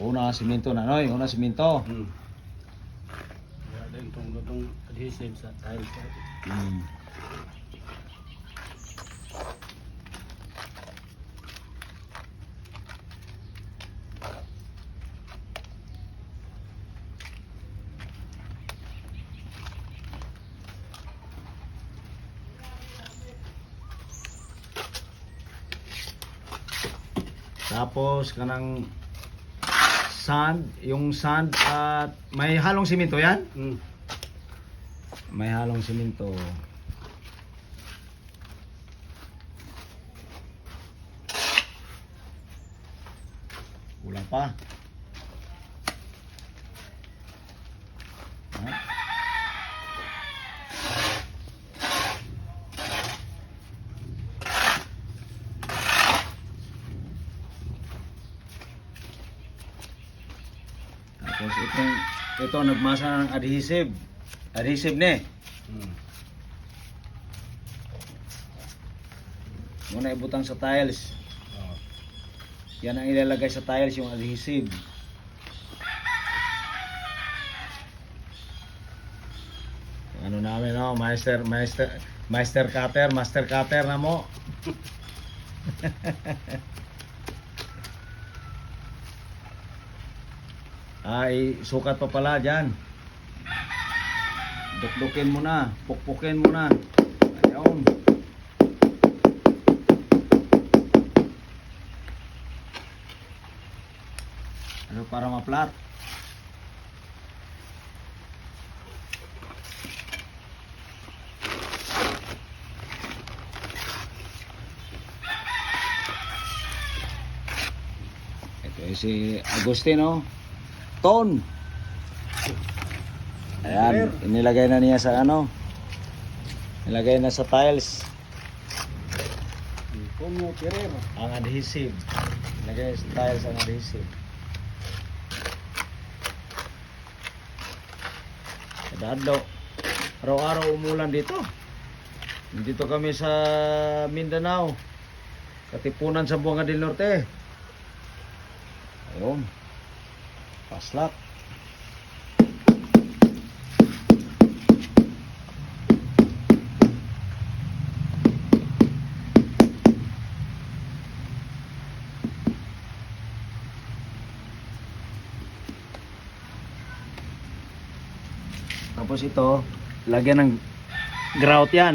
Una simento na, noy. Una simento. Wala din itong adhesive sa tiles. Tapos kanang sand, yung sand at may halong simento yan? May halong simento. Kulang pa. Ha? Tapos ito nagmasa ng adhesive. Adhesive ne. Muna ibutang sa tiles. Yan ang ilalagay sa tiles, yung adhesive. Ano namin, no? Master cutter na mo. Ay, sukat pa pala dyan. Dukdukin mo na, pukpukin mo na. Ayun. Ano para ma-flat? Ito si Agustino. Ton. Ayan, inilagay na niya sa ano. Nilagay na sa tiles. Ang adhesive. Nilagay sa tiles ang adhesive. Kadadlo. Araw-araw umulan dito. Dito kami sa Mindanao. Katipunan sa Buanga del Norte. Ayun. Paslak. Tapos ito, lagyan ng grout yan.